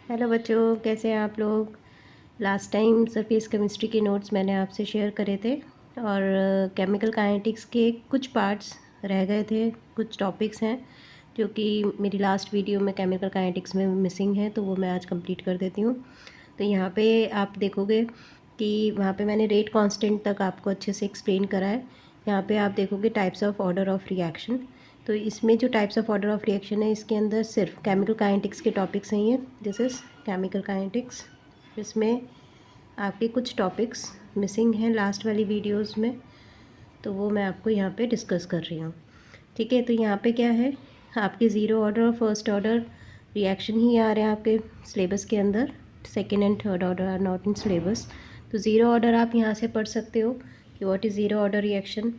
Hello बच्चों, कैसे हैं आप लोग। लास्ट टाइम सरफेस केमिस्ट्री के नोट्स मैंने आपसे शेयर करे थे और केमिकल काइनेटिक्स के कुछ पार्ट्स रह गए थे। कुछ टॉपिक्स हैं जो कि मेरी लास्ट वीडियो में केमिकल काइनेटिक्स में मिसिंग है, तो वो मैं आज कंप्लीट कर देती हूँ। तो यहाँ पे आप देखोगे कि वहाँ पे मैंने रेट कांस्टेंट तक आपको अच्छे से एक्सप्लेन करा है। यहाँ पे आप देखोगे types of order of reaction. तो इसमें जो types of order of reaction है, इसके अंदर सिर्फ केमिकल काइनेटिक्स के टॉपिक्स हैं। ये दिस इज़ केमिकल काइनेटिक्स। इसमें आपके कुछ टॉपिक्स मिसिंग हैं लास्ट वाली वीडियोस में, तो वो मैं आपको यहाँ पे डिस्कस कर रही हूँ। ठीक है, तो यहाँ पे क्या है, आपके ज़ीरो ऑर्डर और फर्स्ट ऑर्डर रिएक्शन ही आ रहे हैं आपके सिलेबस के अंदर। Second and third order are not in syllabus. तो ज़ीरो ऑर्डर आप यहाँ से पढ़ सकते हो कि what is zero order reaction,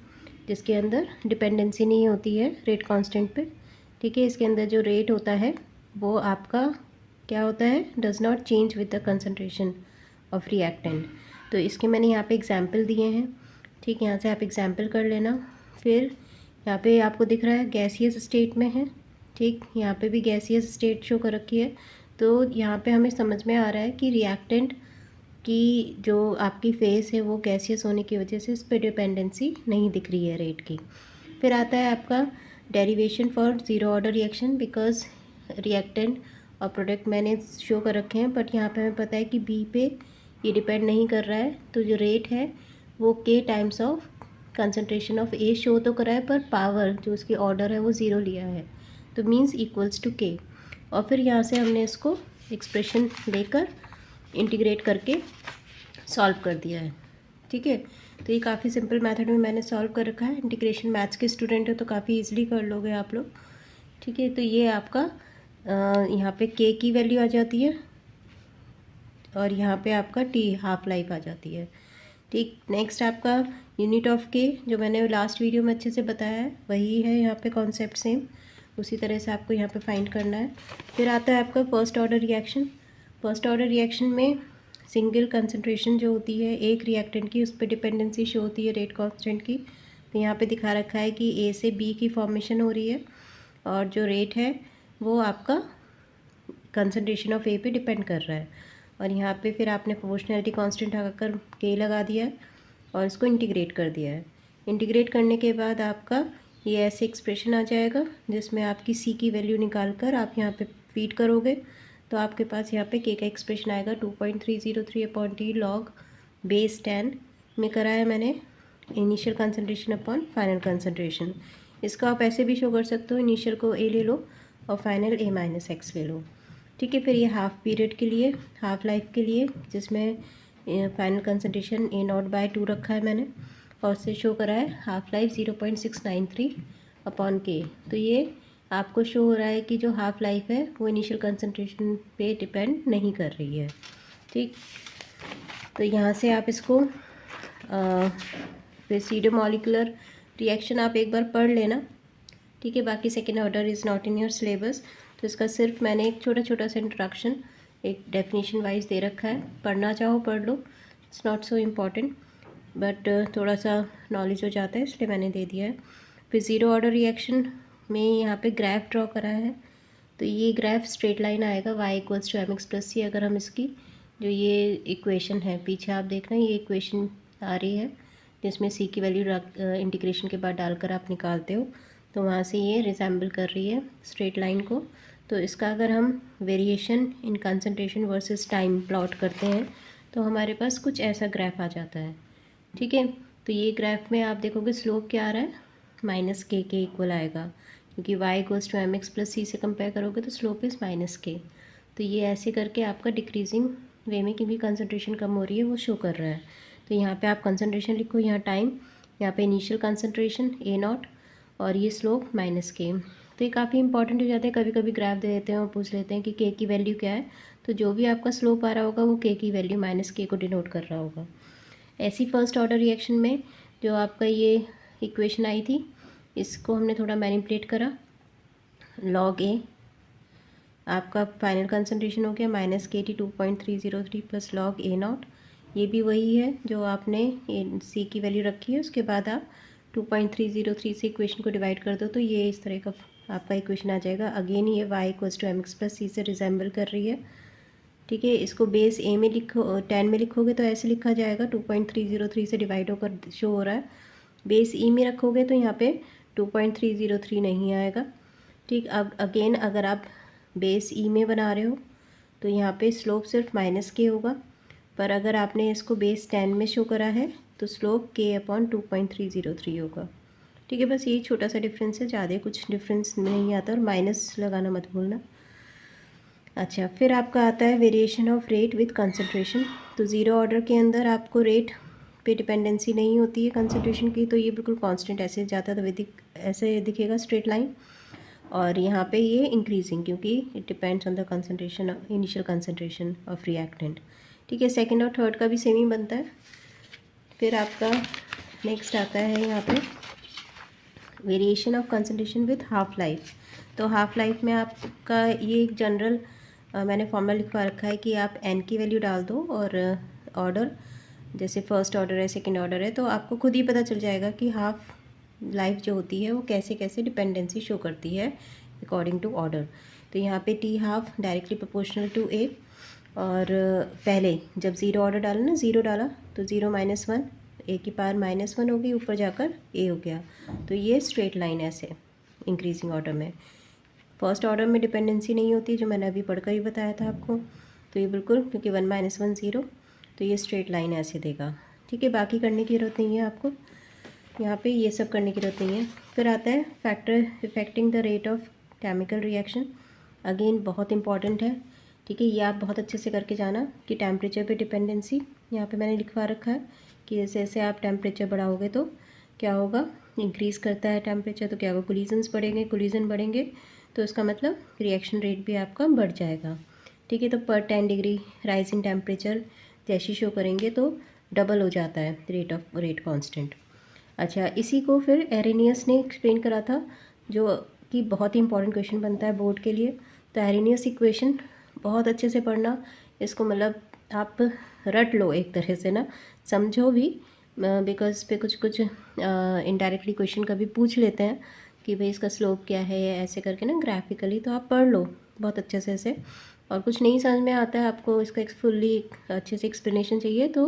जिसके अंदर डिपेंडेंसी नहीं होती है रेट कांस्टेंट पे। ठीक है, इसके अंदर जो रेट होता है वो आपका क्या होता है, does not change with the concentration of reactant. तो इसके मैंने यहाँ पे एग्जांपल दिए हैं। ठीक, यहाँ से आप एग्जांपल कर लेना। फिर यहाँ पे आपको दिख रहा है गैसियस स्टेट में है। ठीक, यहाँ पे भी गैसियस स्टेट शो कर रखी है। तो यहाँ पे हमें समझ में आ रहा है कि रिएक्टेंट की जो आपकी फेस है वो गैसियस होने की वजह से इस पर डिपेंडेंसी नहीं दिख रही है रेट की। फिर आता है आपका derivation for zero order reaction, because reactant और प्रोडक्ट मैंने शो कर रखे हैं, बट यहाँ पे हमें पता है कि बी पे ये डिपेंड नहीं कर रहा है। तो जो रेट है वो के times of concentration of A show तो करा है, पर पावर जो उसकी ऑर्डर है वो ज़ीरो लिया है, तो मीन्स इक्वल्स टू के। और फिर यहाँ से हमने इसको एक्सप्रेशन लेकर इंटीग्रेट करके सॉल्व कर दिया है। ठीक है, तो ये काफ़ी सिंपल मेथड में मैंने सॉल्व कर रखा है। इंटीग्रेशन मैथ्स के स्टूडेंट हो तो काफ़ी इजीली कर लोगे आप लोग। ठीक है, तो ये आपका यहाँ पे के की वैल्यू आ जाती है और यहाँ पे आपका टी हाफ लाइफ आ जाती है। ठीक, नेक्स्ट आपका यूनिट ऑफ के, जो मैंने लास्ट वीडियो में अच्छे से बताया है वही है यहाँ पे कॉन्सेप्ट सेम, उसी तरह से आपको यहाँ पे फाइंड करना है। फिर आता है आपका first order reaction. First order reaction में सिंगल कंसनट्रेशन जो होती है एक रिएक्टेंट की, उस पर डिपेंडेंसी शो होती है रेट कांस्टेंट की। तो यहाँ पे दिखा रखा है कि ए से बी की फॉर्मेशन हो रही है और जो रेट है वो आपका कंसनट्रेशन ऑफ ए पे डिपेंड कर रहा है। और यहाँ पे फिर आपने प्रोपोर्शनैलिटी कांस्टेंट लगाकर के लगा दिया है और इसको इंटीग्रेट कर दिया है। इंटीग्रेट करने के बाद आपका ये ऐसे एक्सप्रेशन आ जाएगा जिसमें आपकी सी की वैल्यू निकाल कर आप यहाँ पे फीड करोगे, तो आपके पास यहाँ पे के का एक्सप्रेशन आएगा 2.303/T लॉग बेस 10 में करा है मैंने initial concentration upon final concentration. इसको आप ऐसे भी शो कर सकते हो, इनिशियल को ए ले लो और फाइनल A-X ले लो। ठीक है, फिर ये हाफ पीरियड के लिए, हाफ लाइफ के लिए, जिसमें फाइनल कंसनट्रेशन A0/2 रखा है मैंने और उससे शो करा है हाफ लाइफ 0.693/K। तो ये आपको शो हो रहा है कि जो हाफ लाइफ है वो इनिशियल कंसनट्रेशन पे डिपेंड नहीं कर रही है। ठीक, तो यहाँ से आप इसको फिर सीडो मॉलिकुलर रिएक्शन आप एक बार पढ़ लेना। ठीक है, बाकी second order is not in your syllabus, तो इसका सिर्फ मैंने एक छोटा छोटा सा इंट्रोडक्शन एक डेफिनेशन वाइज दे रखा है। पढ़ना चाहो पढ़ लो, it's not so important, but थोड़ा सा नॉलेज हो जाता है इसलिए मैंने दे दिया है। फिर ज़ीरो ऑर्डर रिएक्शन में यहाँ पे ग्राफ ड्रॉ करा है। तो ये ग्राफ स्ट्रेट लाइन आएगा y=mx+c। अगर हम इसकी जो ये इक्वेशन है पीछे आप देखना, ये इक्वेशन आ रही है जिसमें c की वैल्यू इंटीग्रेशन के बाद डालकर आप निकालते हो, तो वहाँ से ये रिजेंबल कर रही है स्ट्रेट लाइन को। तो इसका अगर हम variation in concentration versus time plot करते हैं तो हमारे पास कुछ ऐसा ग्राफ आ जाता है। ठीक है, तो ये ग्राफ में आप देखोगे स्लोप क्या आ रहा है, -k के इक्वल आएगा, क्योंकि y=mx+c से कंपेयर करोगे तो स्लोप इज़ -k। तो ये ऐसे करके आपका डिक्रीजिंग वे में क्योंकि कंसंट्रेशन कम हो रही है वो शो कर रहा है। तो यहाँ पे आप कंसंट्रेशन लिखो, यहाँ टाइम, यहाँ पे इनिशियल कंसंट्रेशन A0 और ये स्लोप -k। तो ये काफ़ी इंपॉर्टेंट हो जाते हैं। कभी कभी ग्राफ दे देते हैं और पूछ लेते हैं कि k की वैल्यू क्या है, तो जो भी आपका स्लोप आ रहा होगा वो k की वैल्यू -k को डिनोट कर रहा होगा। ऐसी फर्स्ट ऑर्डर रिएक्शन में जो आपका ये इक्वेशन आई थी, इसको हमने थोड़ा मैनिपुलेट करा। log A आपका फाइनल कंसंट्रेशन हो गया -kT 2.303 प्लस log A0। ये भी वही है जो आपने C की वैल्यू रखी है, उसके बाद आप 2.303 से इक्वेशन को डिवाइड कर दो तो ये इस तरह का आपका इक्वेशन आ जाएगा। अगेन ये y=mx+c से रिजेंबल कर रही है। ठीक है। इसको बेस ए में लिखो, 10 में लिखोगे तो ऐसे लिखा जाएगा, 2.303 से डिवाइड होकर शो हो रहा है। बेस ई में रखोगे तो यहाँ पे 2.303 नहीं आएगा। ठीक, अब अगेन अगर आप बेस ई में बना रहे हो तो यहाँ पे स्लोप सिर्फ -k होगा, पर अगर आपने इसको बेस 10 में शो करा है तो स्लोप k/2.303 होगा। ठीक है, बस यही छोटा सा डिफरेंस है, ज़्यादा कुछ डिफरेंस नहीं आता, और माइनस लगाना मत भूलना। अच्छा, फिर आपका आता है variation of rate with concentration. तो ज़ीरो ऑर्डर के अंदर आपको रेट पे डिपेंडेंसी नहीं होती है कंसंट्रेशन की, तो ये बिल्कुल कांस्टेंट ऐसे जाता है तो ऐसे दिखेगा स्ट्रेट लाइन। और यहाँ पे ये इंक्रीजिंग, क्योंकि it depends on the concentration, initial concentration of reactant. ठीक है, सेकंड और थर्ड का भी सेम ही बनता है। फिर आपका नेक्स्ट आता है यहाँ पे variation of concentration with half life. तो हाफ लाइफ में आपका ये एक जनरल मैंने फॉर्मूला लिखवा रखा है कि आप n की वैल्यू डाल दो और ऑर्डर, जैसे फर्स्ट ऑर्डर है, सेकंड ऑर्डर है, तो आपको खुद ही पता चल जाएगा कि हाफ लाइफ जो होती है वो कैसे कैसे डिपेंडेंसी शो करती है अकॉर्डिंग टू ऑर्डर। तो यहाँ पे t half directly proportional to a, और पहले जब ज़ीरो ऑर्डर डाला ना, ज़ीरो डाला तो 0 - 1, a की पावर -1 हो गई, ऊपर जाकर a हो गया। तो ये स्ट्रेट लाइन ऐसे इंक्रीजिंग ऑर्डर में। फर्स्ट ऑर्डर में डिपेंडेंसी नहीं होती, जो मैंने अभी पढ़कर ही बताया था आपको। तो ये बिल्कुल, क्योंकि 1 - 1 0, तो ये स्ट्रेट लाइन ऐसे देगा। ठीक है, बाकी करने की ज़रूरत नहीं है आपको, यहाँ पे ये सब करने की ज़रूरत नहीं है। फिर आता है factor affecting the rate of chemical reaction. Again बहुत इंपॉर्टेंट है। ठीक है, ये आप बहुत अच्छे से करके जाना कि टेम्परेचर पे डिपेंडेंसी यहाँ पे मैंने लिखवा रखा है कि जैसे जैसे आप टेम्परेचर बढ़ाओगे तो क्या होगा, इंक्रीज़ करता है टेम्परेचर तो क्या होगा, कोलिजन्स बढ़ेंगे, कोलिजन बढ़ेंगे तो इसका मतलब रिएक्शन रेट भी आपका बढ़ जाएगा। ठीक है, तो पर 10 डिग्री राइज इन टेम्परेचर जैसी शो करेंगे तो डबल हो जाता है रेट कांस्टेंट। अच्छा, इसी को फिर एरेनियस ने एक्सप्लेन करा था, जो कि बहुत ही इंपॉर्टेंट क्वेश्चन बनता है बोर्ड के लिए। तो एरेनियस इक्वेशन बहुत अच्छे से पढ़ना इसको, मतलब आप रट लो एक तरह से ना, समझो भी, बिकॉज पे कुछ कुछ इनडायरेक्टली क्वेश्चन कभी पूछ लेते हैं कि भाई इसका स्लोप क्या है, ऐसे करके ना ग्राफिकली, तो आप पढ़ लो बहुत अच्छे से ऐसे। और कुछ नहीं समझ में आता है आपको, इसका एक फुल्ली अच्छे से एक्सप्लेनेशन चाहिए तो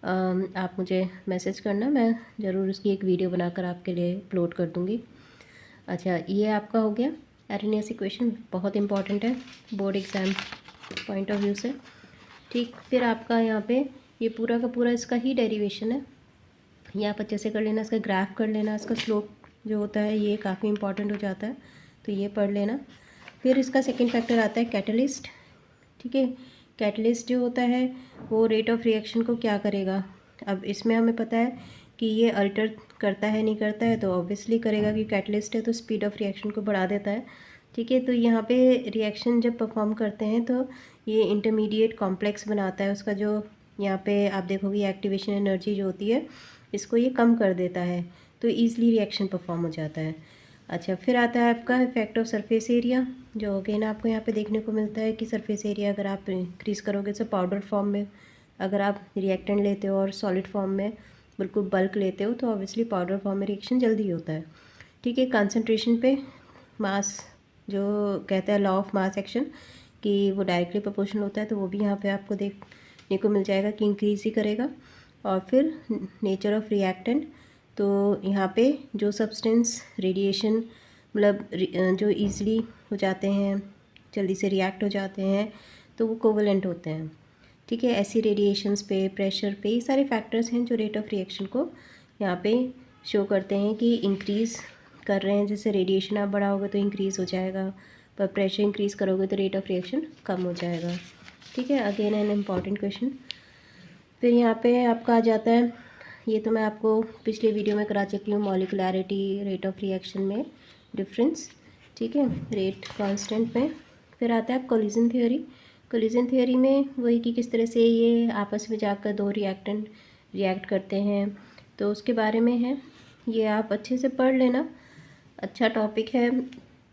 आप मुझे मैसेज करना, मैं ज़रूर उसकी एक वीडियो बनाकर आपके लिए अपलोड कर दूँगी। अच्छा, ये आपका हो गया एरेनियस इक्वेशन, बहुत इंपॉर्टेंट है board exam point of view से। ठीक, फिर आपका यहाँ पे ये पूरा का पूरा इसका ही डेरिवेशन है, ये आप अच्छे से कर लेना, इसका ग्राफ कर लेना, इसका स्लोप जो होता है ये काफ़ी इंपॉर्टेंट हो जाता है, तो ये पढ़ लेना। फिर इसका सेकंड फैक्टर आता है कैटलिस्ट। ठीक है, कैटलिस्ट जो होता है वो रेट ऑफ रिएक्शन को क्या करेगा। अब इसमें हमें पता है कि ये अल्टर करता है, नहीं करता है, तो ऑब्वियसली करेगा कि कैटलिस्ट है तो स्पीड ऑफ रिएक्शन को बढ़ा देता है। ठीक है, तो यहाँ पे रिएक्शन जब परफॉर्म करते हैं तो ये इंटरमीडिएट कॉम्प्लेक्स बनाता है, उसका जो यहाँ पे आप देखोगे एक्टिवेशन एनर्जी जो होती है इसको ये कम कर देता है, तो ईज़िली रिएक्शन परफॉर्म हो जाता है। अच्छा, फिर आता है आपका इफेक्ट ऑफ सरफेस एरिया, जो अगेन आपको यहाँ पे देखने को मिलता है कि सरफेस एरिया अगर आप इंक्रीज़ करोगे तो पाउडर फॉर्म में, अगर आप रिएक्टेंट लेते हो और सॉलिड फॉर्म में बिल्कुल बल्क लेते हो तो ऑब्वियसली पाउडर फॉर्म में रिएक्शन जल्दी होता है। ठीक है, कंसंट्रेशन पे मास, जो कहता है लॉ ऑफ मास एक्शन, कि वो डायरेक्टली प्रोपोर्शनल होता है, तो वो भी यहाँ पे आपको देखने को मिल जाएगा कि इंक्रीज़ ही करेगा। और फिर नेचर ऑफ रिएक्टेंट, तो यहाँ पे जो सब्सटेंस रेडिएशन मतलब जो ईज़िली हो जाते हैं, जल्दी से रिएक्ट हो जाते हैं, तो वो कोवलेंट होते हैं। ठीक है, ऐसी रेडिएशंस पे, प्रेशर पे, ये सारे फैक्टर्स हैं जो रेट ऑफ रिएक्शन को यहाँ पे शो करते हैं कि इंक्रीज़ कर रहे हैं। जैसे रेडिएशन आप बढ़ाओगे तो इंक्रीज़ हो जाएगा, पर प्रेशर इंक्रीज़ करोगे तो रेट ऑफ रिएक्शन कम हो जाएगा। ठीक है, अगेन एन इम्पॉर्टेंट क्वेश्चन। फिर यहाँ पे आपका आ जाता है, ये तो मैं आपको पिछले वीडियो में करा चुकी हूँ, मॉलिकुलैरिटी रेट ऑफ रिएक्शन में डिफरेंस। ठीक है, रेट कांस्टेंट में। फिर आता है कोलिजन थ्योरी। कोलिजन थ्योरी में वही कि किस तरह से ये आपस में जाकर दो रिएक्टेंट रिएक्ट करते हैं, तो उसके बारे में है, ये आप अच्छे से पढ़ लेना, अच्छा टॉपिक है।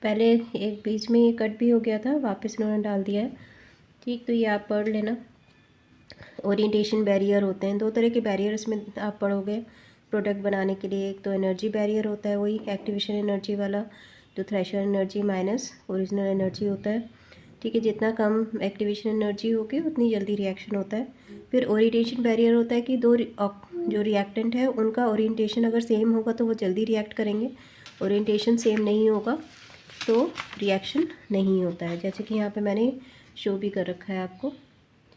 पहले एक बीच में ये कट भी हो गया था, वापस इन्होंने डाल दिया है। ठीक, तो ये आप पढ़ लेना। ओरिएंटेशन बैरियर होते हैं, दो तरह के बैरियर इसमें आप पढ़ोगे प्रोडक्ट बनाने के लिए। एक तो एनर्जी बैरियर होता है, वही एक्टिवेशन एनर्जी वाला, जो threshold energy minus original energy होता है। ठीक है, जितना कम एक्टिवेशन एनर्जी होगी उतनी जल्दी रिएक्शन होता है। फिर ओरिएंटेशन बैरियर होता है कि जो रिएक्टेंट है उनका ओरिएंटेशन अगर सेम होगा तो वो जल्दी रिएक्ट करेंगे, ओरिएंटेशन सेम नहीं होगा तो रिएक्शन नहीं होता है। जैसे कि यहाँ पे मैंने शो भी कर रखा है आपको,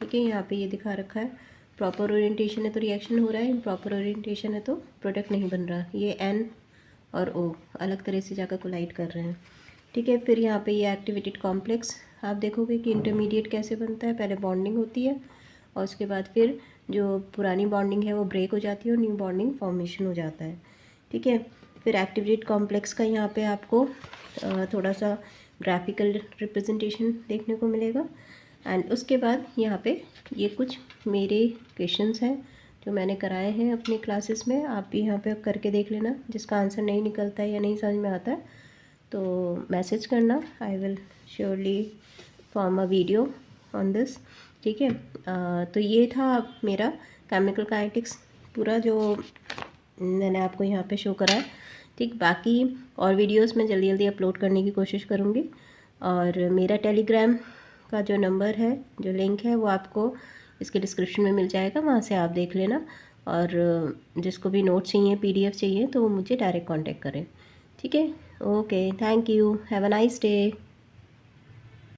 ठीक है, यहाँ पे ये दिखा रखा है। प्रॉपर ओरिएंटेशन है तो रिएक्शन हो रहा है, इम्प्रॉपर ओरिएंटेशन है तो प्रोडक्ट नहीं बन रहा। ये N और O अलग तरह से जाकर कोलाइड कर रहे हैं, ठीक है। फिर यहाँ पे ये एक्टिवेटेड कॉम्प्लेक्स आप देखोगे कि इंटरमीडिएट कैसे बनता है। पहले बॉन्डिंग होती है और उसके बाद फिर जो पुरानी बॉन्डिंग है वो ब्रेक हो जाती है और न्यू बॉन्डिंग फॉर्मेशन हो जाता है, ठीक है। फिर एक्टिवेटेड कॉम्प्लेक्स का यहाँ पे आपको थोड़ा सा ग्राफिकल रिप्रेजेंटेशन देखने को मिलेगा। एंड उसके बाद यहाँ पे ये कुछ मेरे क्वेश्चंस हैं जो मैंने कराए हैं अपनी क्लासेस में। आप भी यहाँ पे करके देख लेना, जिसका आंसर नहीं निकलता है या नहीं समझ में आता है तो मैसेज करना, I will surely form a video on this, ठीक है। तो ये था मेरा केमिकल काइनेटिक्स पूरा जो मैंने आपको यहाँ पे शो करा है, ठीक। बाकी और वीडियोस मैं जल्दी जल्दी अपलोड करने की कोशिश करूँगी। और मेरा टेलीग्राम का जो नंबर है, जो लिंक है, वो आपको इसके डिस्क्रिप्शन में मिल जाएगा, वहाँ से आप देख लेना। और जिसको भी नोट्स चाहिए, PDF चाहिए तो वो मुझे डायरेक्ट कांटेक्ट करें, ठीक है। Okay, thank you, have a nice day.